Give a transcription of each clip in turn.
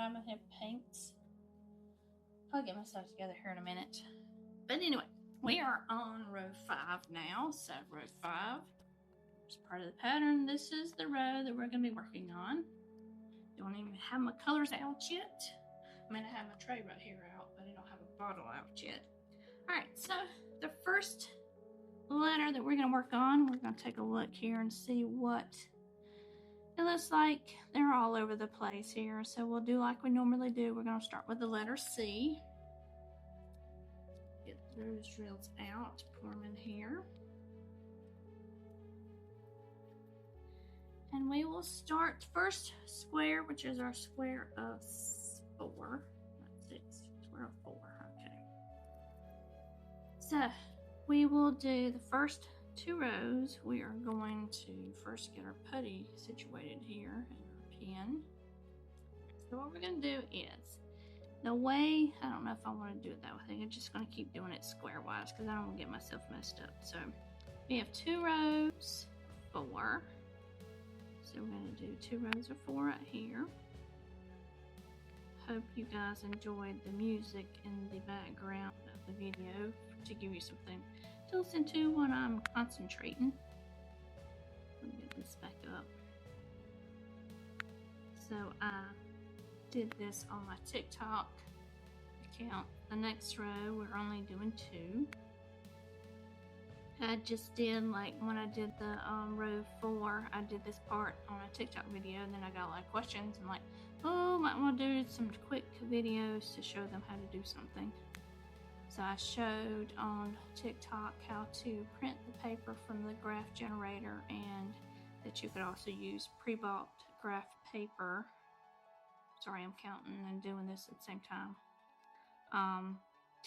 time I have paints. I'll get myself together here in a minute. But anyway, we are on row 5 now. So row 5 is part of the pattern. This is the row that we're going to be working on. Don't even have my colors out yet. I mean, I have my tray right here out, but I don't have a bottle out yet. All right, so the first letter that we're going to work on, we're going to take a look here and see what it looks like. They're all over the place here, so we'll do like we normally do. We're going to start with the letter C. Get those drills out, pour them in here. And we will start first square, which is our square of 4, not 6, square of 4, okay. So we will do the first 2 rows. We are going to first get our putty situated here and our pen. So what we're going to do is, the way, I don't know if I want to do it that way. I think I'm just going to keep doing it square-wise because I don't want to get myself messed up. So we have 2 rows, 4. So we're going to do 2 rows of 4 right here. Hope you guys enjoyed the music in the background of the video to give you something to listen to when I'm concentrating. Let me get this back up. So I did this on my TikTok account. The next row, we're only doing 2. I just did, like, when I did the row 4, I did this part on a TikTok video, and then I got a lot of questions. I'm like, oh, might want to do some quick videos to show them how to do something. So I showed on TikTok how to print the paper from the graph generator, and that you could also use pre-bought graph paper. Sorry, I'm counting and doing this at the same time.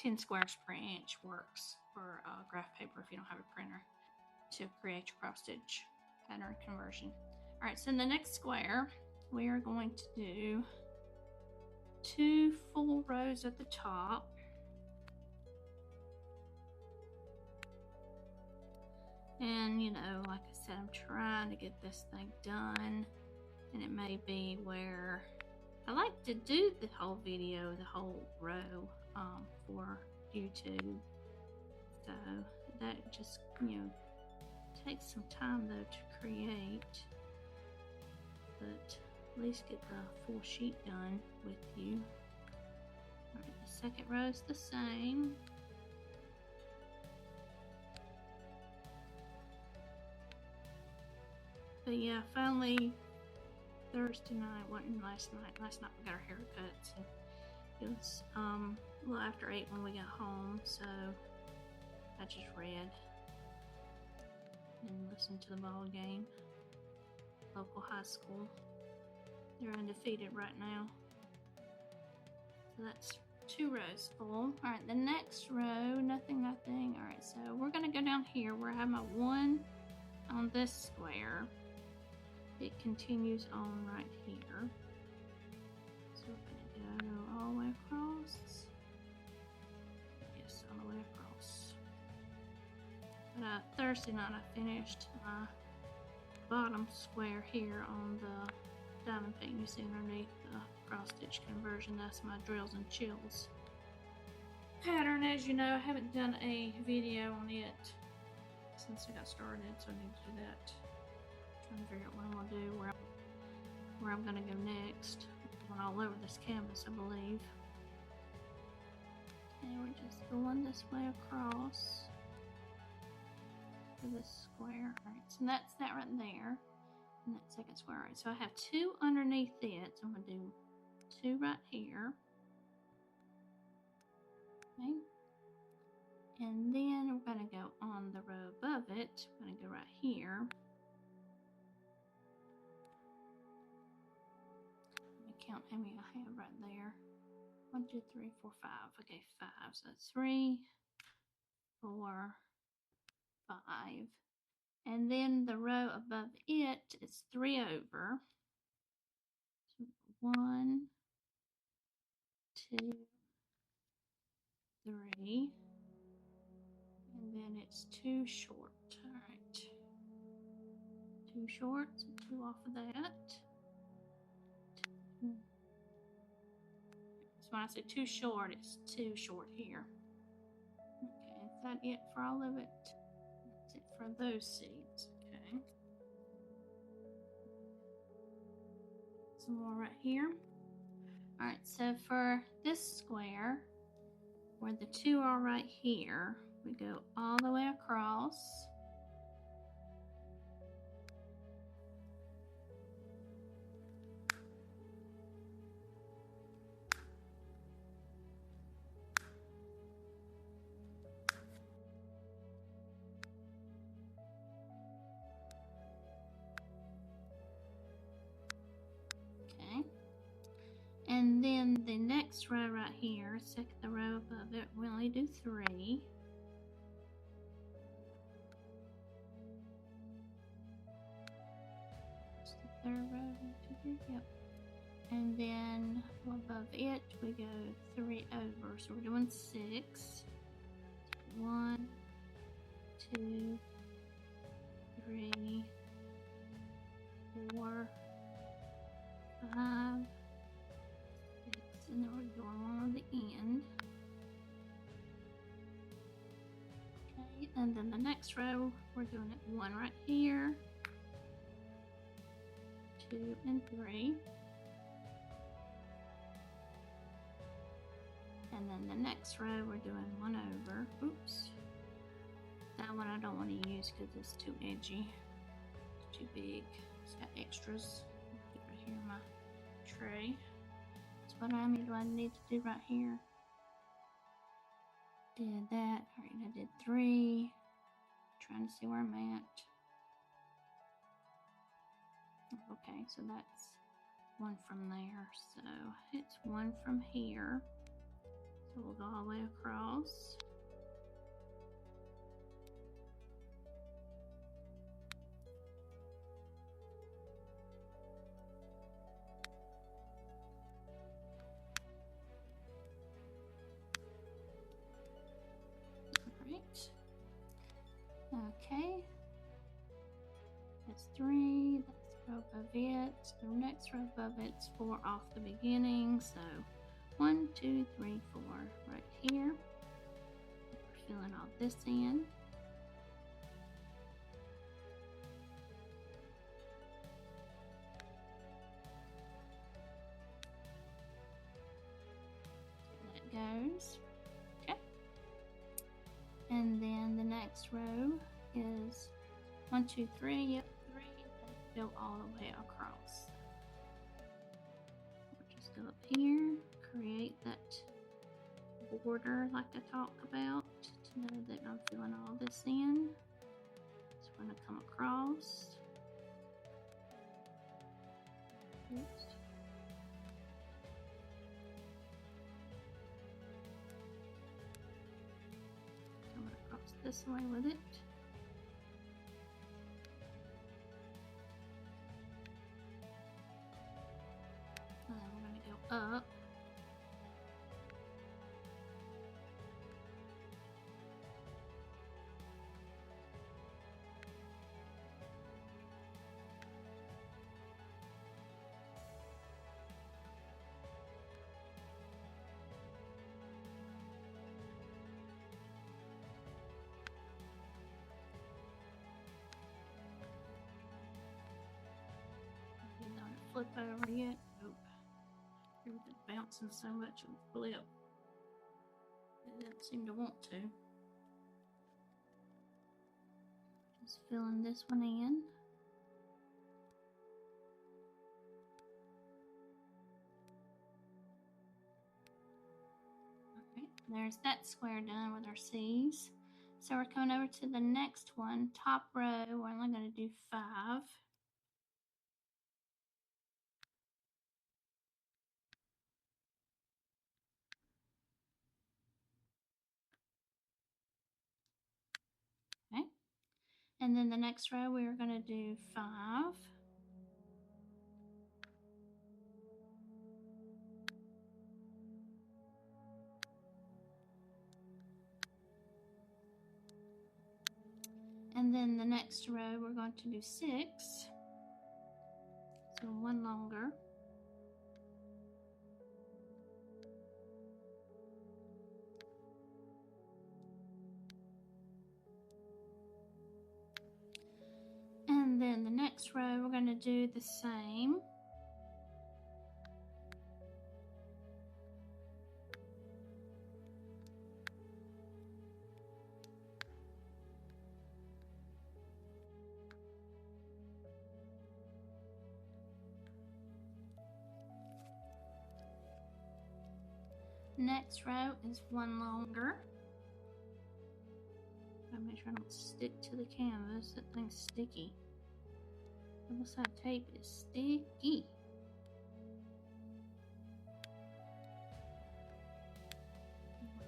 10 squares per inch works for graph paper if you don't have a printer to create your cross stitch pattern conversion. All right, so in the next square, we are going to do 2 full rows at the top. And, you know, like I said, I'm trying to get this thing done, and it may be where I like to do the whole video, the whole row for YouTube. So that just, you know, takes some time though to create, but at least get the full sheet done with you. All right, the second row is the same. But yeah, finally Thursday night, wasn't last night. Last night we got our hair cut, so it was a little after 8 when we got home, so I just read and listened to the ball game. Local high school. They're undefeated right now. So that's 2 rows full. Alright, the next row, nothing. Alright, so we're going to go down here where I have my 1 on this square. It continues on right here. So we're going to go all the way across. Yes, all the way across. But Thursday night I finished my bottom square here on the diamond paint you see underneath the cross stitch conversion. That's my drills and chills pattern. As you know, I haven't done a video on it since I got started, so I need to do that. Trying to figure out what I'm gonna do, where I'm gonna go next. Going all over this canvas, I believe. And we're just going this way across to this square. Alright, so that's that right there. And that second square. Alright, so I have 2 underneath it. So I'm gonna do 2 right here. Okay. And then we're gonna go on the row above it. I'm gonna go right here. Count how many I have right there. 1, 2, 3, 4, 5. Okay, 5. So that's 3, 4, 5. And then the row above it is 3 over. So 1, 2, 3. And then it's 2 short. All right. 2 short. So 2 off of that. 2, So when I say too short, it's too short here. Okay, is that it for all of it? That's it for those seeds. Okay. Some more right here. All right, so for this square, where the two are right here, we go all the way across. Okay. And then the next row right here, the row above it, we only do 3. It's the third row, 1, 2, 3, yep. And then above it, we go 3 over. So we're doing 6. 1, 2, 3, 4, 5, 6, and then we're going on the end. Okay, and then the next row, we're doing it 1 right here, 2 and 3. And then the next row, we're doing 1 over. Oops. That one I don't want to use because it's too edgy. It's too big. It's got extras. Put it right here in my tray. So what do I need to do right here? Did that. Alright, I did 3. Trying to see where I'm at. Okay, so that's 1 from there. So it's 1 from here. So we'll go all the way across. Okay, that's 3, that's row above it. The next row above it's 4 off the beginning. So 1, 2, 3, 4 right here. We're filling all this in. That goes. Okay. And then the next row is 1, 2, 3. Yep, 3. Go all the way across. We'll just go up here, create that border like I talked about to know that I'm filling all this in. So we're going to come across. Oops. Coming across this way with it. And then we're going to go up. Flip over yet. Nope. Everything's bouncing so much and flip. It doesn't seem to want to. Just filling this one in. Okay, there's that square done with our C's. So we're coming over to the next one, top row. We're only going to do 5. Okay. And then the next row, we are going to do 5. And then the next row, we're going to do 6. So 1 longer. do the same. Next row is one longer. Gotta make sure I don't stick to the canvas. That thing's sticky. Double-sided tape is sticky.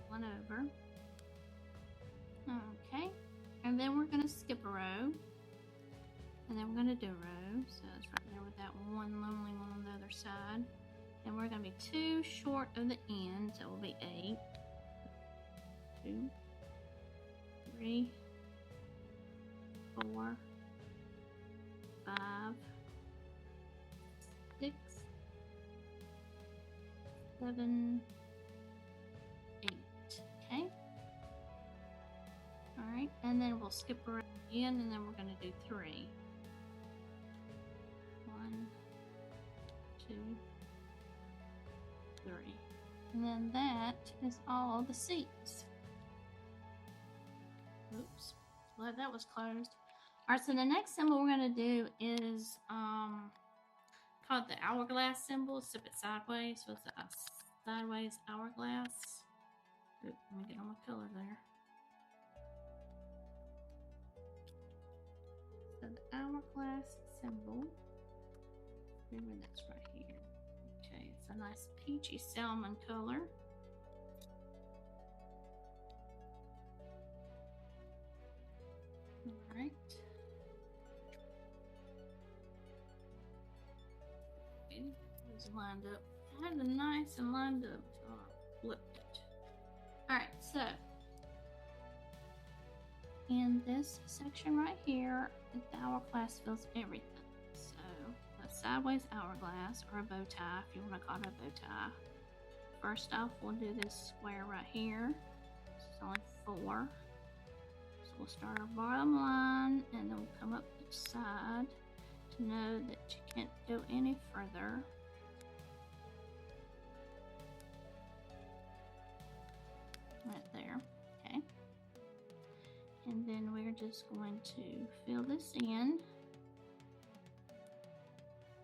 One over. Okay, and then we're gonna skip a row, and then we're gonna do a row. So it's right there with that one lonely one on the other side. And we're gonna be 2 short of the end, so it will be 8. 2, 3, 4, 5, 6, 7, 8. Okay. Alright, and then we'll skip around again, and then we're going to do 3. 1, 2, 3. And then that is all the seats. Oops, glad that was closed. Alright, so the next symbol we're going to do is called the hourglass symbol. Sip it sideways, so it's a sideways hourglass. Oop, let me get on my color there. So the hourglass symbol, maybe that's right here. Okay, it's a nice peachy salmon color. All right. Okay, it's lined up. I had it nice and lined up until I flipped it. All right, so in this section right here, the hourglass fills everything. So a sideways hourglass, or a bow tie if you want to call it a bow tie. First off, we'll do this square right here. It's only 4. So we'll start our bottom line, and then we'll come up each side to know that you can't go any further. Right there. Okay. And then we're just going to fill this in.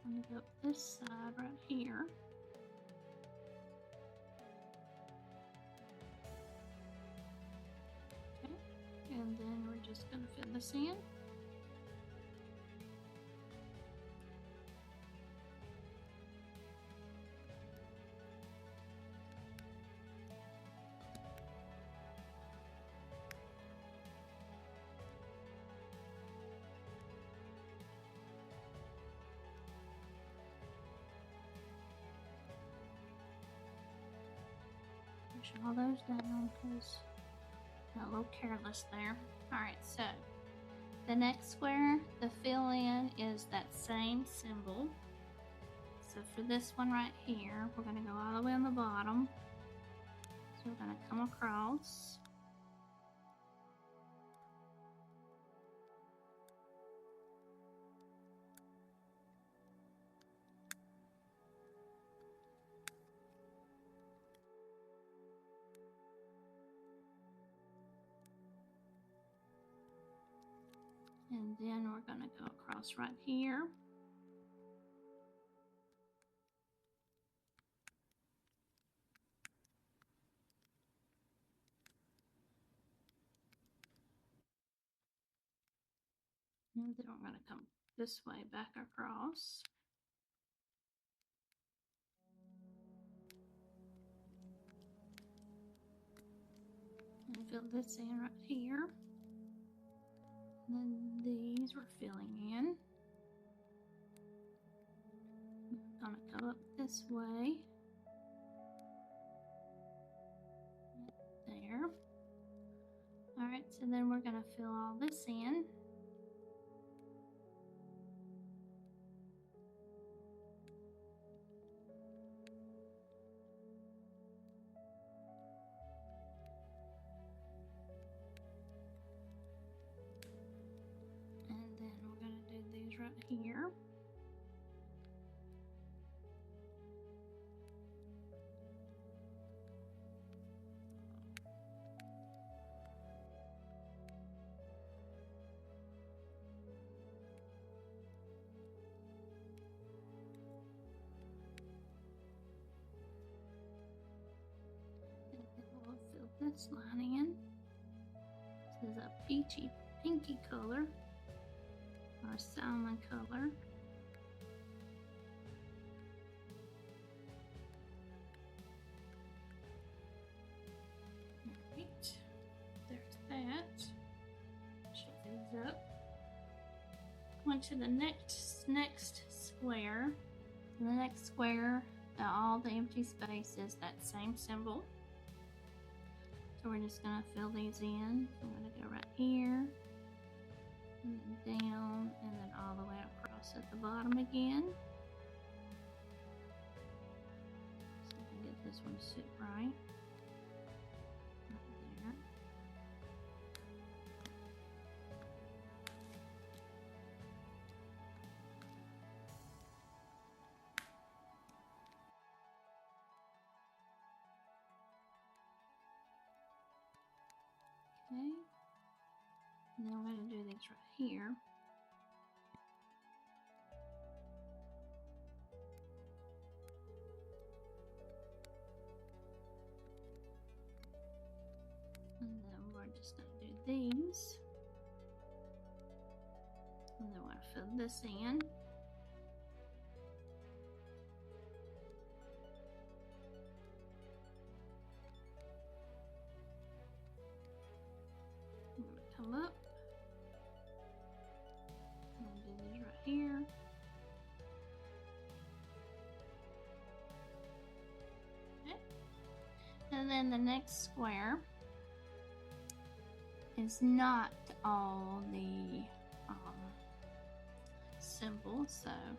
I'm going to go up this side right here. Okay. And then we're just going to fill this in. Push all those down because got a little careless there. Alright, so the next square, the fill in is that same symbol. So for this one right here, we're going to go all the way on the bottom. So we're going to come across. And then we're going to go across right here. And then we're going to come this way back across. And fill this in right here. And then these we're filling in. We're going to go up this way. There. Alright, so then we're going to fill all this in. And then we're going to do these right here. this line in. This is a peachy pinky color or a salmon color. Alright, there's that. Shake these up. Went to the next square. In the next square, all the empty space is that same symbol. So we're just gonna fill these in. I'm gonna go right here, and then down, and then all the way across at the bottom again. So I can get this one to sit right. Right there. Okay, and then we're going to do these right here. And then we're just going to do these. And then we're going to fill this in. I'm going to come up. I'm going to do these right here. Okay. And then the next square is not all the symbols, so I'm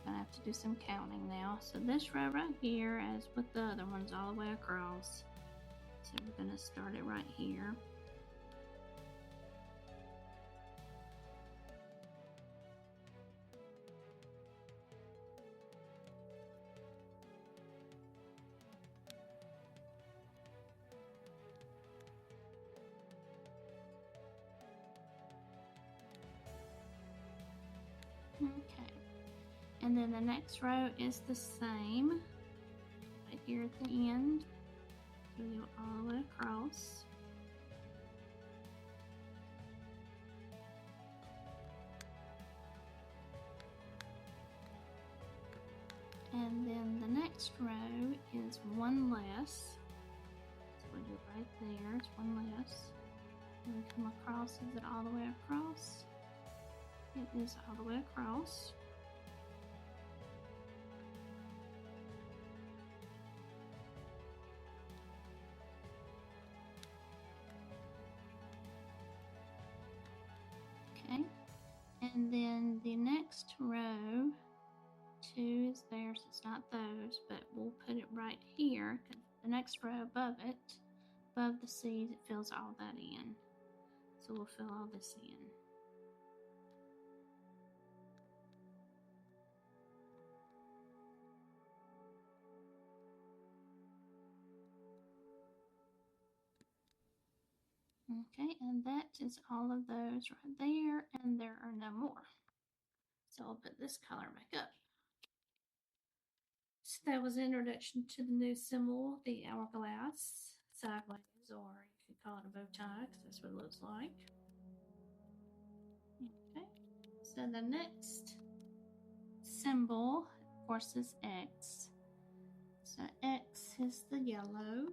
gonna have to do some counting now. So this row right here, as with the other ones, all the way across. So we're gonna start it right here. Okay, and then the next row is the same right here at the end. So we go all the way across. And then the next row is one less. So we do right there, it's one less. And we come across, is it all the way across? It is all the way across. Okay, and then the next row, 2 is there, so it's not those, but we'll put it right here, because the next row above it, above the C's, it fills all that in. So we'll fill all this in. Okay, and that is all of those right there, and there are no more. So I'll put this color back up. So that was an introduction to the new symbol, the hourglass, sideways, or you could call it a bow tie, because that's what it looks like. Okay, so the next symbol, of course, is X. So X is the yellow.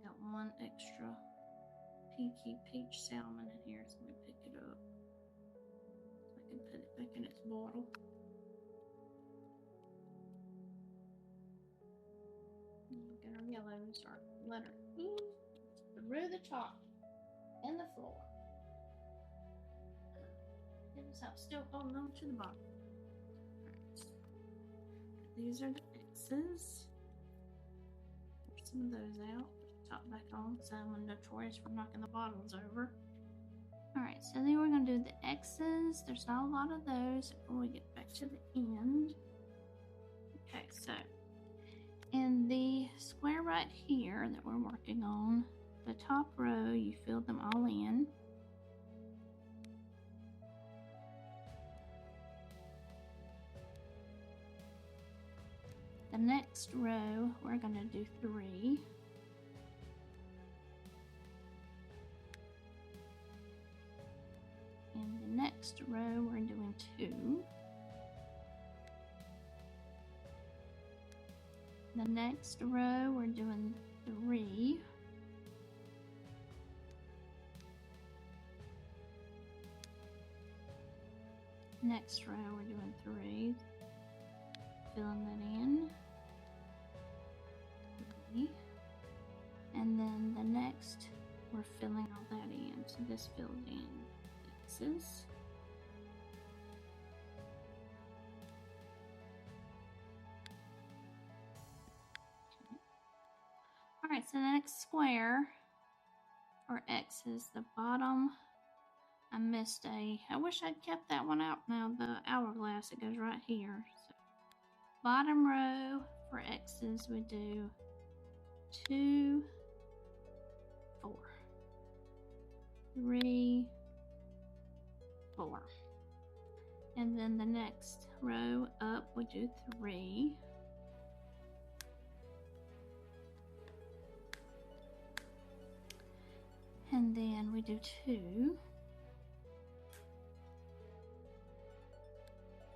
Got one extra pinky peach salmon in here, so let me pick it up so I can put it back in its bottle. And we got our yellows, our letter E through the top and the floor. So I'm still holding on to the bottom. Alright. These are the X's. Get some of those out. Top back on, so I'm notorious for knocking the bottles over. Alright, so then we're going to do the X's. There's not a lot of those when we get back to the end. Okay, so in the square right here that we're working on, the top row, you fill them all in. the next row, we're going to do 3. In the next row, we're doing 2. The next row, we're doing 3. Next row, we're doing 3. Filling that in. 3. And then the next, we're filling all that in. So this filled in X's. Alright, so the next square, or X's, the bottom, I missed I wish I'd kept that one out now, the hourglass, it goes right here. So, bottom row for X's, we do 2, 4, 3, 4. And then the next row up, we do 3. And then we do 2.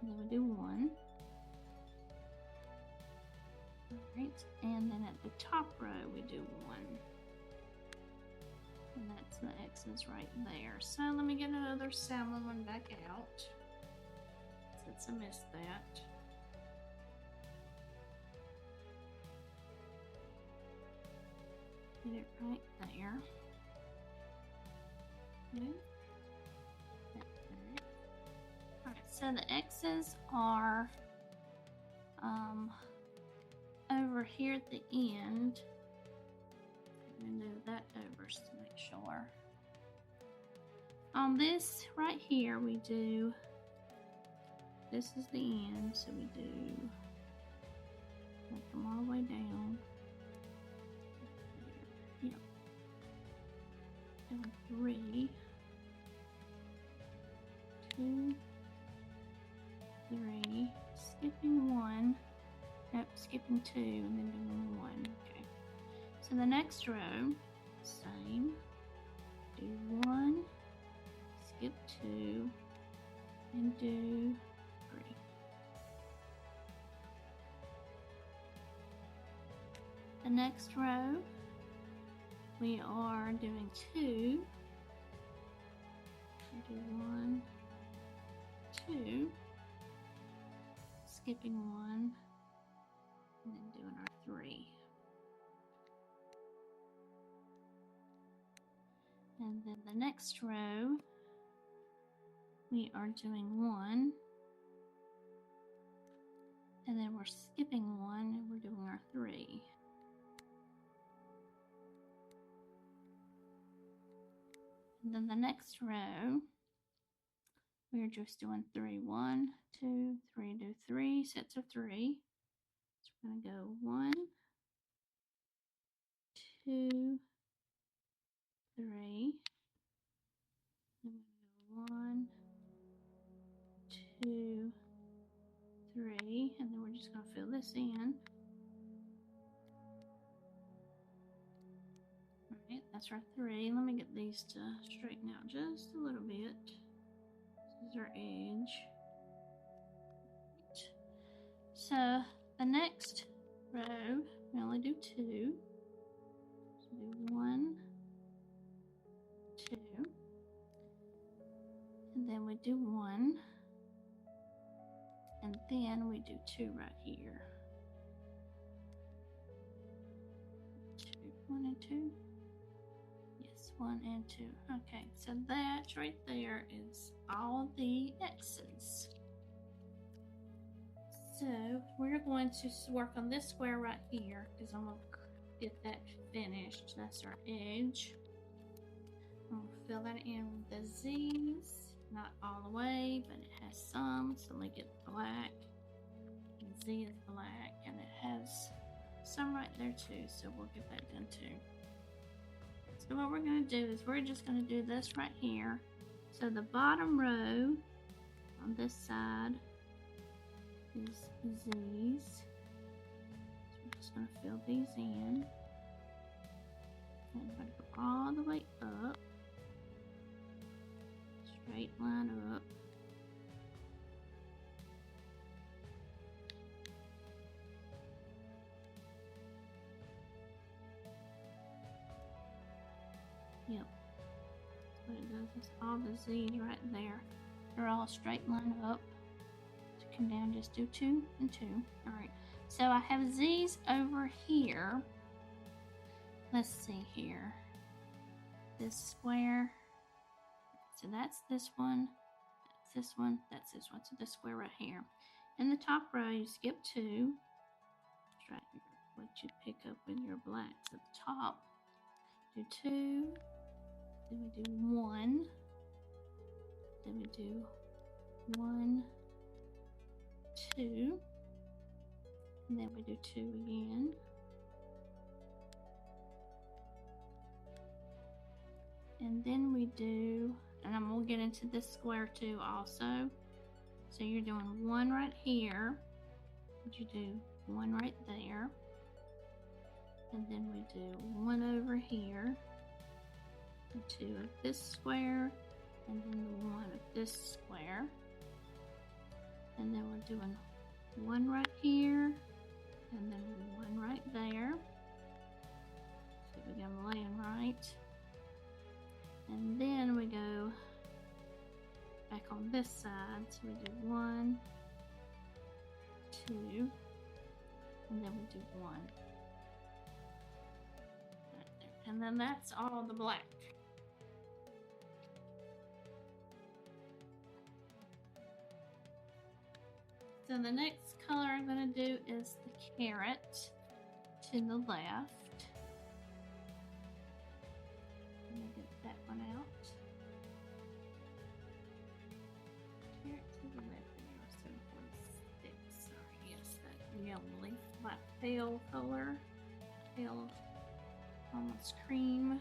And then we do 1. Alright, and then at the top row we do 1. And that's the X's right there. So let me get another salmon one back out, since I missed that. Get it right there. Okay. Alright, so the X's are over here at the end. I'm gonna move that over to make sure. On this right here, we do, this is the end, so we do, make them all the way down. Yep. And 3, 2, 3, skipping 1, nope, skipping 2, and then doing 1. Okay. So the next row, same, do 1, skip 2, and do 3. The next row, we are doing 2, do 1, 2, skipping 1, and then doing our 3. And then the next row, we are doing 1, and then we're skipping 1, and we're doing our 3. And then the next row, we're just doing 3, 1, 2, 3, do 3 sets of 3. So we're going to go 1, 2, 3. Then we're going to go 1, 2, 3, and then we're just going to fill this in. Alright, that's our 3. Let me get these to straighten out just a little bit. This is our edge. So the next row, we only do 2. So do 1, 2, and then we do 1, and then we do 2 right here. 2, 1 and 2. Yes, 1 and 2. Okay, so that right there is all the X's. So we're going to work on this square right here, because I'm going to get that finished. That's our edge. I'm going to fill that in with the Z's. Not all the way, but it has some. So let me get black. And Z is black, and it has some right there too. So we'll get that done too. So what we're going to do is we're just going to do this right here. So the bottom row on this side is Z's. just going to fill these in. And I'm going to go all the way up. Straight line up. Yep. What it does is all the Z's right there. They're all straight line up. So come down, just do 2 and 2. Alright. So I have Z's over here. Let's see here. This square. So that's this one. That's this one. That's this one. So this square right here. In the top row, you skip 2. That's right. What you pick up with your blacks at the top. Do 2. Then we do 1. Then we do 1, 2. And then we do 2 again. And then we do, and I'm gonna get into this square too also. So you're doing 1 right here. And you do 1 right there. And then we do 1 over here. And 2 of this square. And then the 1 of this square. And then we're doing 1 right here. And then 1 right there. So we get them laying right. And then we go back on this side. So we do 1, 2, and then we do 1. Right there. And then that's all the black. So the next color I'm going to do is the carrot to the left. I'm going to get that one out. Carrot to the left. And you're 7.6. Sorry, yes, that yellow leaf, like pale color. Pale, almost cream.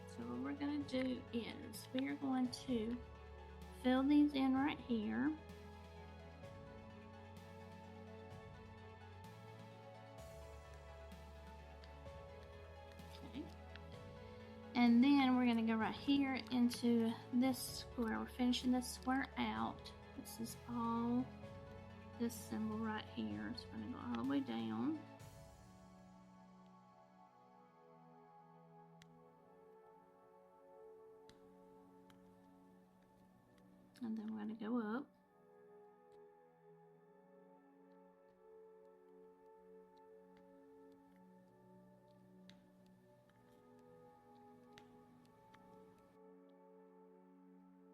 So what we're going to do is we are going to fill these in right here. Okay. And then we're going to go right here into this square. We're finishing this square out. This is all this symbol right here. It's going to go all the way down. And then we're going to go up.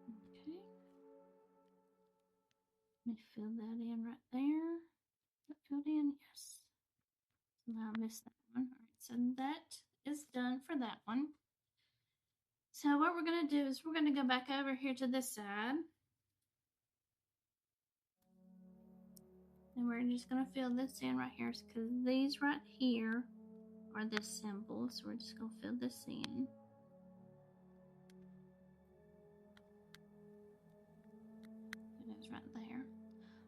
Okay. Let me fill that in right there. That filled in? Yes. Now I missed that one. Alright, so that is done for that one. So what we're going to do is we're going to go back over here to this side. And we're just going to fill this in right here because these right here are this symbol. So we're just going to fill this in. It is right there.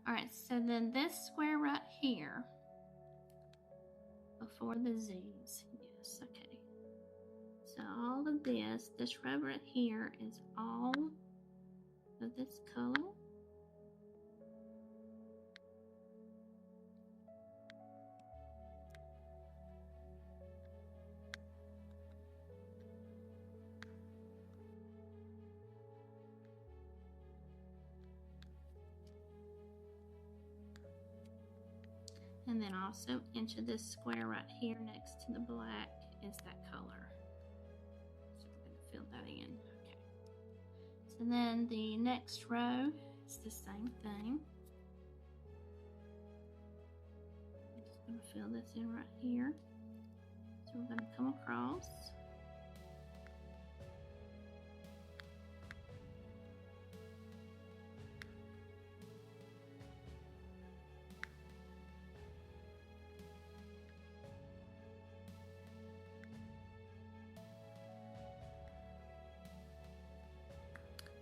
Alright, so then this square right here before the Z's. Yes, okay. So all of this row right here is all of this color. And then also into this square right here next to the black is that color. So we're going to fill that in. Okay. So then the next row is the same thing. I'm just going to fill this in right here. So we're going to come across.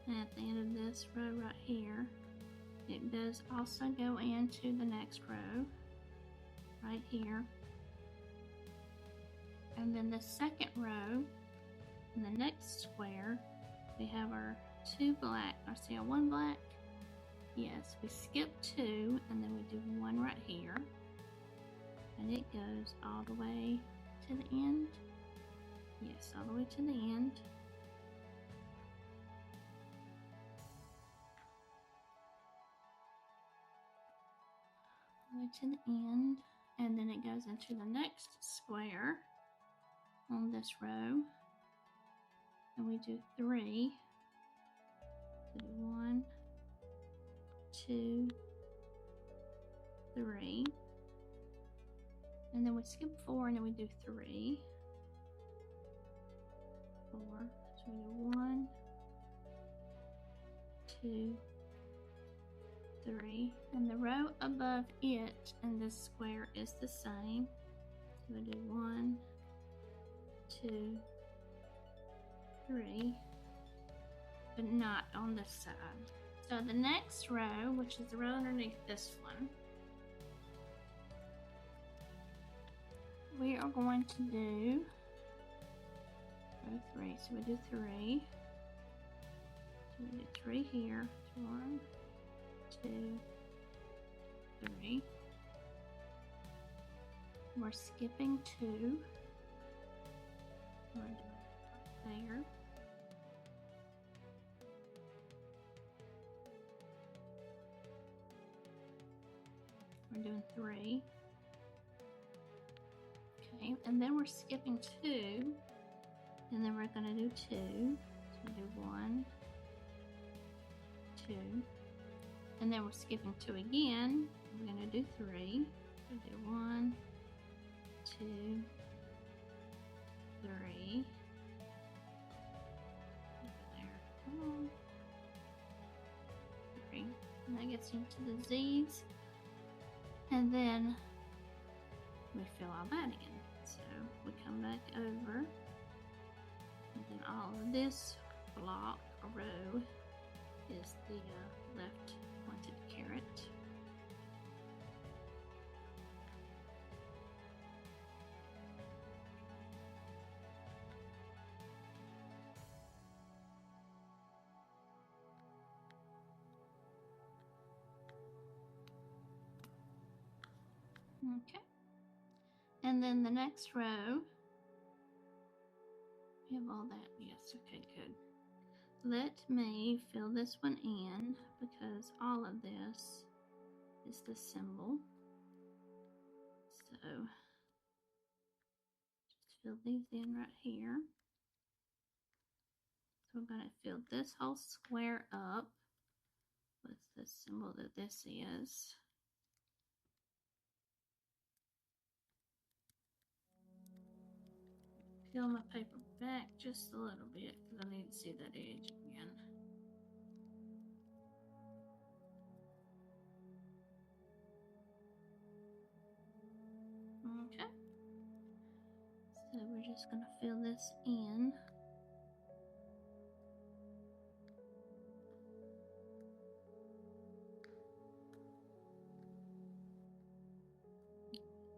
And at the end of this row right here, it does also go into the next row. right here. And then the second row, in the next square, we have our 2 black. I see our 1 black. Yes, we skip 2 and then we do 1 right here. And it goes all the way to the end. Yes, all the way to the end. All the way to the end. And then it goes into the next square on this row. And we do 3. So do 1, 2, 3. And then we skip 4 and then we do 3, 4. So we do 1, 2, 3. And the row above it in this square is the same. So we do 1, 2, 3, but not on this side. So the next row, which is the row underneath this one, we are going to do row 3. So we do 3. So we do 3 here. 1, 2, 3. We're skipping 2. We're doing it there. We're doing 3. Okay, and then we're skipping 2, and then we're going to do 2. So we do 1, 2, and then we're skipping 2 again. We're going to do 3. We do 1, 2, 3. There. Come on. 3. And that gets into the Z's. And then we fill all that in. So we come back over, and then all of this block or row is the left pointed caret. Okay. And then the next row, we have all that. Yes, okay, good. Let me fill this one in because all of this is the symbol. So just fill these in right here. So we're going to fill this whole square up with the symbol that this is. Peel my paper back just a little bit because I need to see that edge again. Okay. So we're just going to fill this in.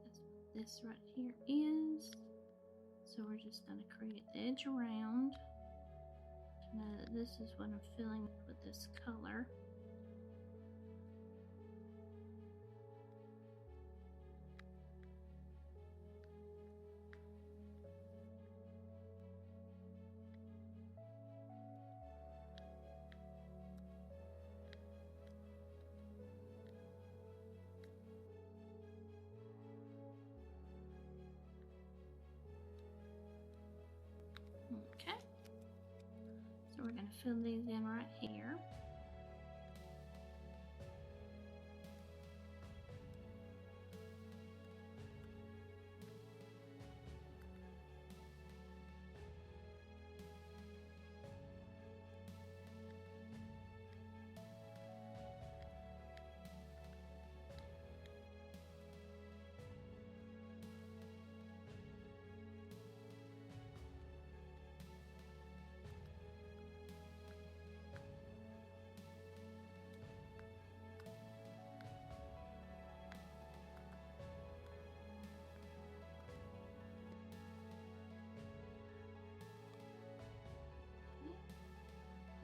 That's what this right here is. So we're just going to create the edge around to know that this is what I'm filling with this color. Okay, so we're going to fill these in right here.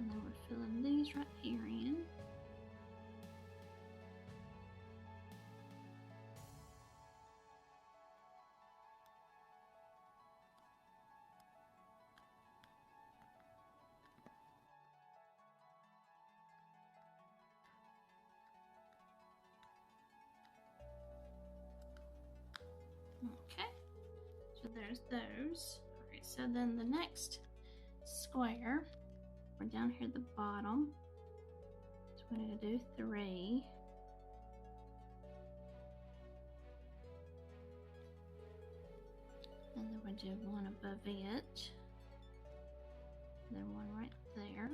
And then we're filling these right here in. Okay, so there's those. Alright, so then the next square, we're down here at the bottom. So we're going to do 3. And then we'll do 1 above it. And then 1 right there.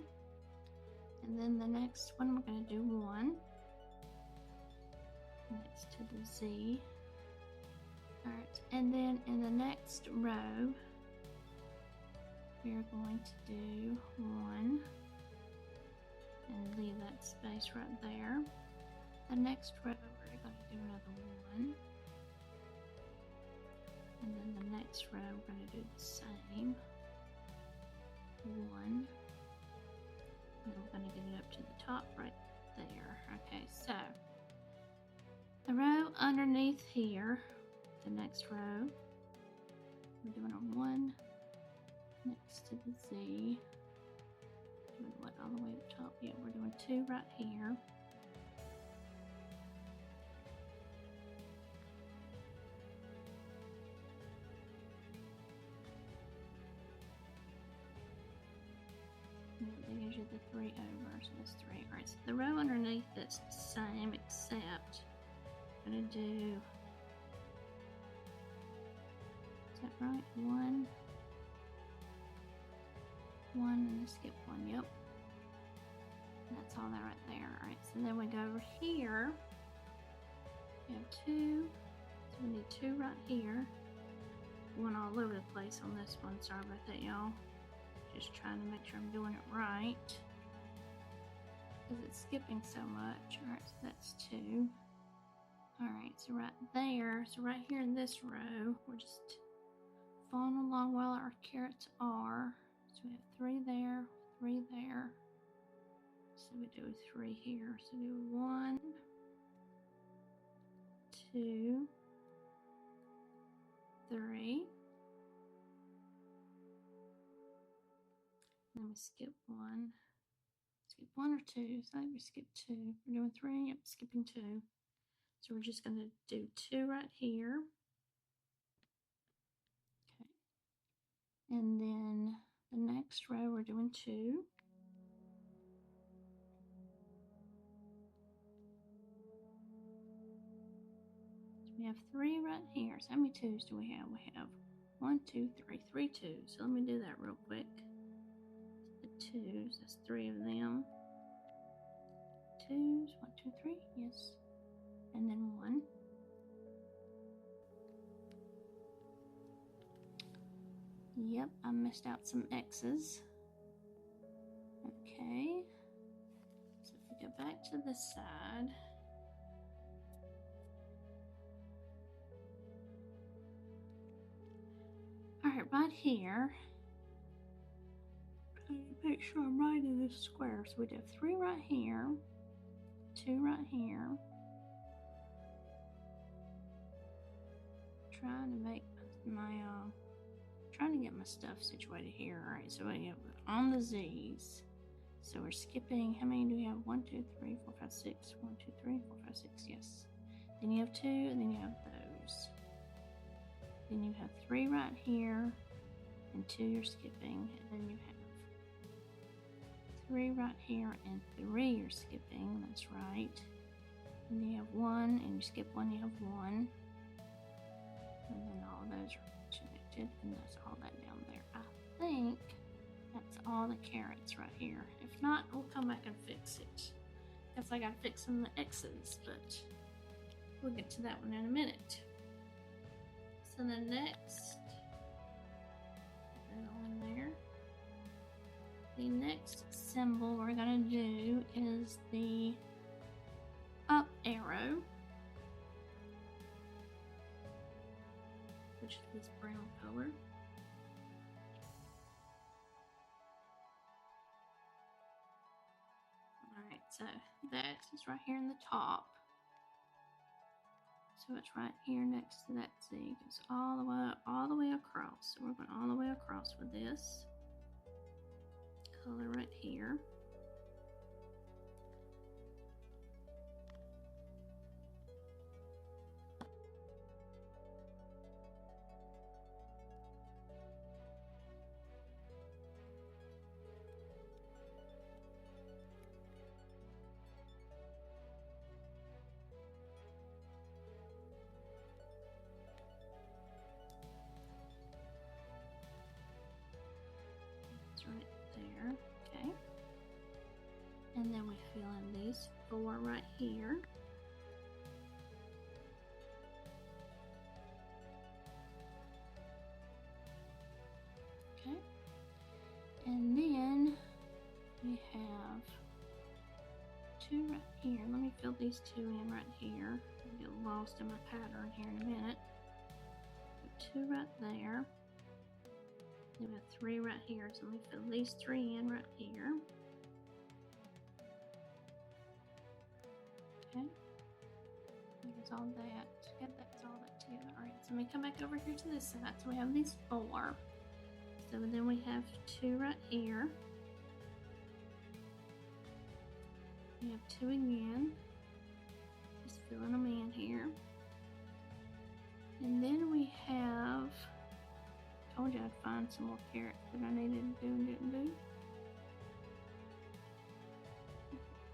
And then the next one, we're going to do 1 next to the Z. Alright, and then in the next row, we're going to do 1 and leave that space right there. The next row, we're going to do another 1. And then the next row, we're going to do the same. 1. And we're going to get it up to the top right there. Okay, so the row underneath here, the next row, we're doing a 1 next to the Z. Doing what, all the way up top? Yeah, we're doing 2 right here. And that gives you the 3 over, so that's 3. Alright, so the row underneath that's the same, except I'm going to do, is that right? 1, and skip 1, yep. And that's all that right there. Alright, so then we go over here. We have 2, so we need 2 right here. 1 all over the place on this one, sorry about that, y'all. Just trying to make sure I'm doing it right, because it's skipping so much. Alright, so that's 2. Alright, so right there, so right here in this row, we're just following along while our carrots are. So we have 3 there, 3 there. So we do 3 here. So we do 1, 2, 3. Then we skip 1. Skip 1 or 2. So I think we skip 2. We're doing 3. Yep, skipping 2. So we're just going to do 2 right here. Okay. And then the next row, we're doing 2. So we have 3 right here. So how many 2s do we have? We have 1, 2, 3. 3 2s. So let me do that real quick. The 2s, that's 3 of them. 2s, 1, 2, 3, yes. And then 1. Yep, I missed out some X's. Okay. So if we go back to this side. Alright, right here. I need to make sure I'm right in this square. So we'd have 3 right here. 2 right here. Trying to make my trying to get my stuff situated here. Alright, so we have on the Z's. So we're skipping, how many do we have? 1, 2, 3, 4, 5, 6. 1, 2, 3, 4, 5, 6, yes. Then you have 2, and then you have those. Then you have 3 right here, and 2 you're skipping, and then you have 3 right here, and 3 you're skipping, that's right. And then you have 1, and you skip 1, you have 1. And then all those are connected, and that's all that down there. I think that's all the carrots right here. If not, we'll come back and fix it. Guess I gotta fix some of the X's, but we'll get to that one in a minute. So the next, put that all in there. The next symbol we're gonna do is the up arrow, which is this brown color. so that is right here in the top. So it's right here next to that Z. It goes all the way up, all the way across. So we're going all the way across with this color right here. Right there, okay. And then we fill in these 4 right here. Okay. And then we have 2 right here. Let me fill these 2 in right here. I'll get lost in my pattern here in a minute. 2 right there. Then we have 3 right here, so let me fill these 3 in right here. Okay. There's all that. That's all that together. Alright, so let me come back over here to this side. So we have these 4. So then we have 2 right here. We have 2 again. Just filling them in here. And then we have, told you I'd find some more carrots that I needed to do and didn't do.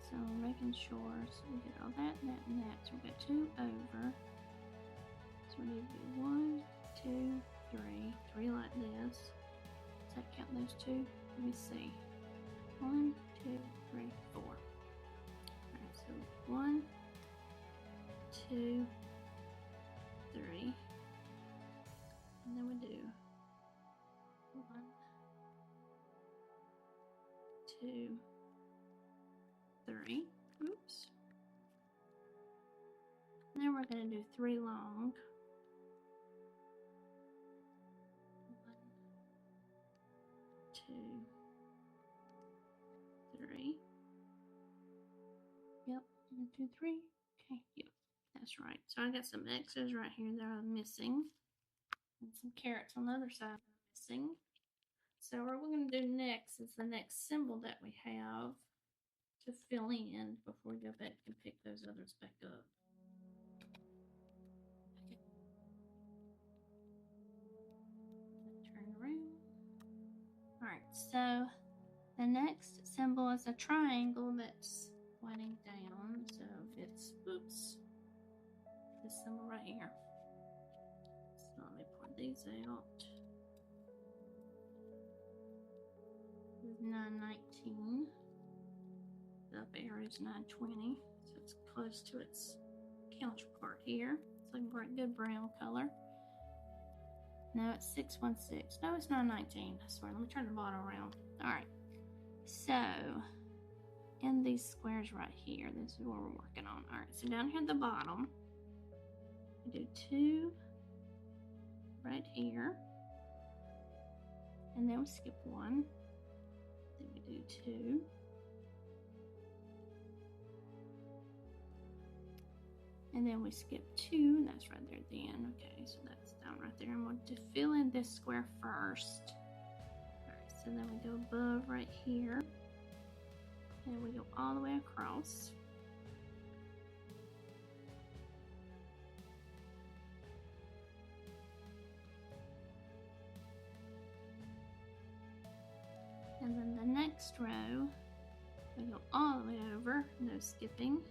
So making sure, so we did all that, and that, and that. So we got 2 over. So we need to do 1, 2, 3, 3 like this. Does that count those 2? Let me see. 1, 2, 3, 4. Alright, so 1, 2, 3. And then we do 1, 2, 3. Oops. And then we're going to do 3 long. 1, 2, 3. Yep, 1, 2, 3. Okay, yep, that's right. So I got some X's right here that I'm missing, and some carrots on the other side that I'm missing. So what we're going to do next is the next symbol that we have to fill in before we go back and pick those others back up. Okay. Turn around. Alright, so the next symbol is a triangle that's pointing down. So it's, oops, this symbol right here. So let me point these out. This is 919. The up arrow is 920. So it's close to its counterpart here. It's like a good brown color. No, it's 616. No, it's 919. I swear. Let me turn the bottom around. Alright. So, in these squares right here, this is what we're working on. Alright, so down here at the bottom, we do 2 right here. And then we skip 1. Then we do 2. And then we skip 2. That's right there at the end. Okay, so that's down right there. I'm going to fill in this square first. Alright, so then we go above right here. And we go all the way across. And then the next row, we go all the way over, no skipping.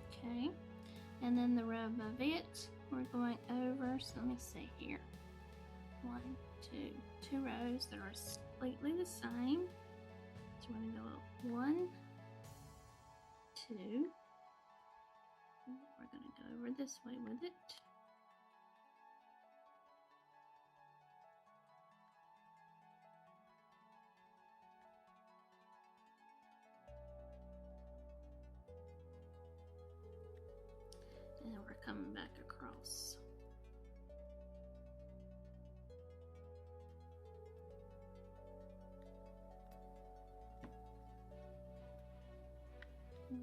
Okay, and then the row above it, we're going over, so let me see here. 1, 2, 2 rows that are completely the same. So we're going to go up 1, 2. We're going to go over this way with it.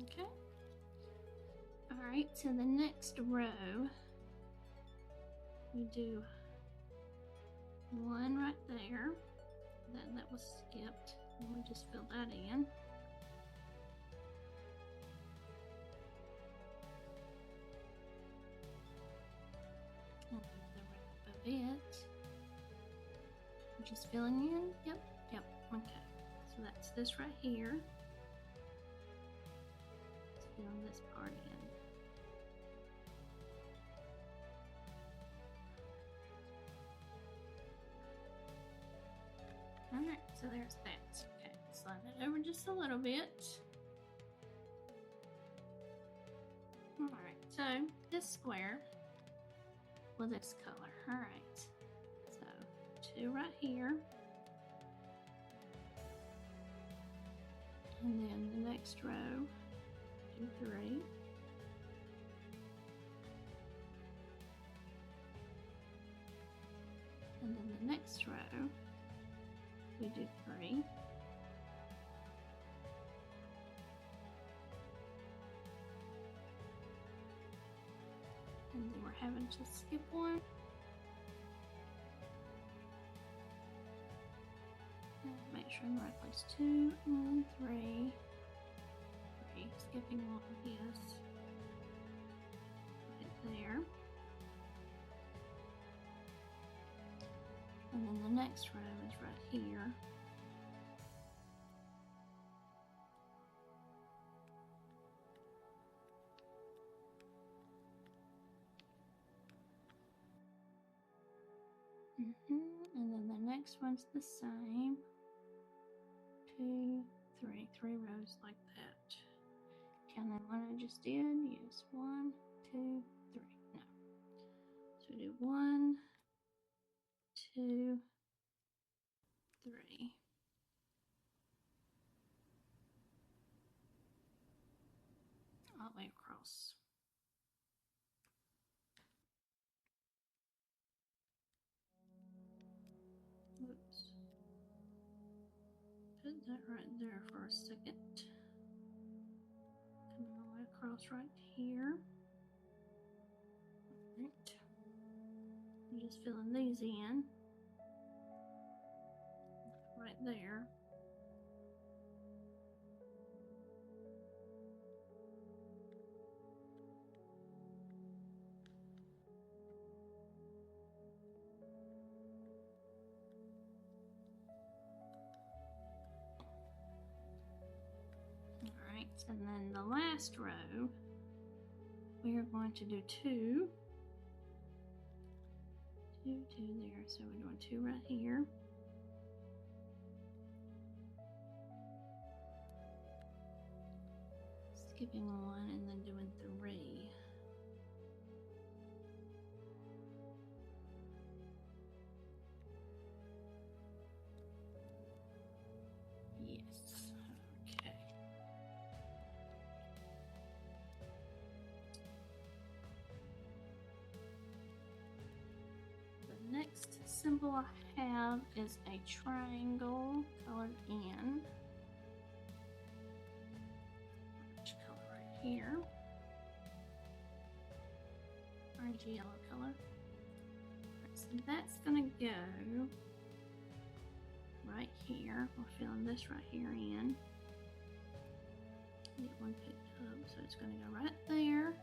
Okay. Alright, so the next row, we do one right there. That was skipped. And we just fill that in. And the rest of it, we're just filling in. Yep. Okay. So that's this right here. Let's fill this part in. Alright, so there's that. Okay, slide it over just a little bit. Alright, so this square, well, this color. Alright, so 2 right here. And then the next row, 2, 3. And then the next row, we do 3. And then we're having to skip one. And make sure I'm in the right place. 2 and 3. 3. Skipping one, yes. Put it there. And then the next row is right here. And then the next one's the same. 2, 3, 3 rows like that. Count the one I just did. Yes, 1, 2, 3. No. So we do 1, 2, 3. All the way across. Oops. Put that right there for a second. Coming all the way across right here. Alright. I'm just filling these in. Right there. Alright, and then the last row, we are going to do 2. 2, 2 there, so we're doing 2 right here. Skipping 1 and then doing 3. Yes. Okay. The next symbol I have is a triangle colored in. Which color right here? Orangey yellow color. Right, so that's gonna go right here. We're filling this right here in. Get one picked up, so it's going to go right there.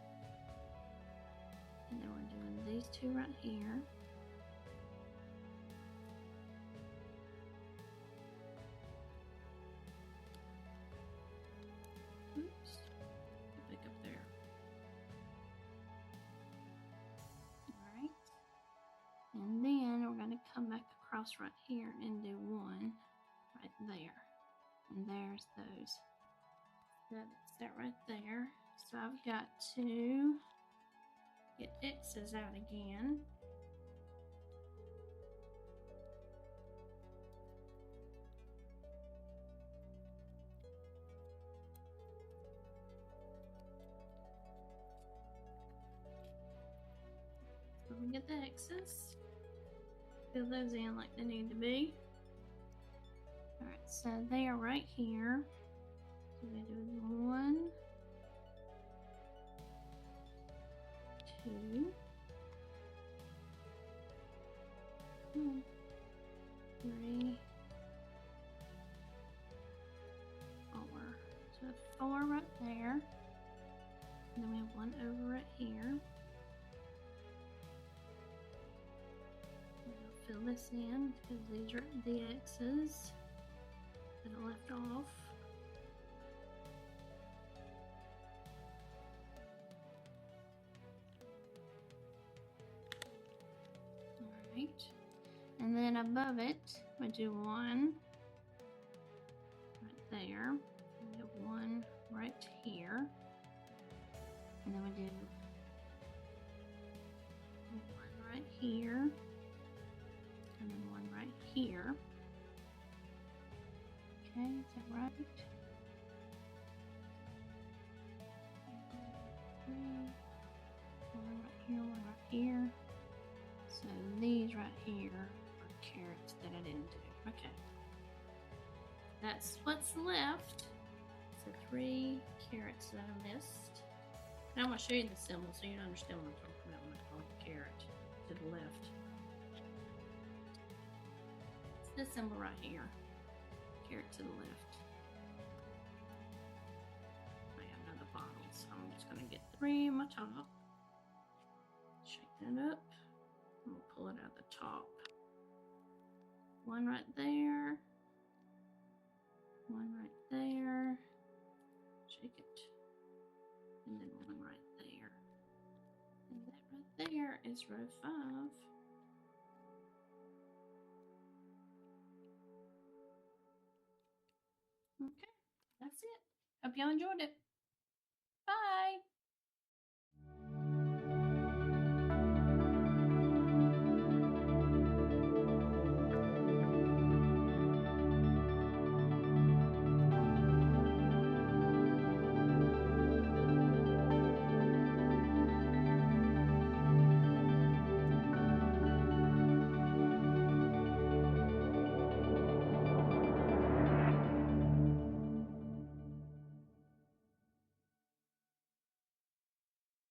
And then we're doing these 2 right here. Oops. Pick up there. Alright. And then we're going to come back across right here and do 1 right there. And there's those. That's that right there. So I've got to get X's out again. So we get the X's. Fill those in like they need to be. Alright, so they are right here. So we do 1, 2, 3, 4. So 4 right there. And then we have 1 over right here. I'll fill this in because these are the X's that I left off. Alright. And then above it, we do 1 right there. We have 1 right here. And then we do 1 right here. And then 1 right here. Okay, is that right? 3, 1 right here, 1 right here. So these right here are carrots that I didn't do. Okay. That's what's left. So 3 carrots that I missed. Now I'm going to show you the symbol so you understand what I'm talking about when I call it carrot to the left. It's this symbol right here. Carrot to the left. I have another bottle, so I'm just going to get 3 on my top. Shake that up. And we'll pull it out the top. 1 right there. 1 right there. Shake it. And then 1 right there. And that right there is row 5. Okay, that's it. Hope y'all enjoyed it.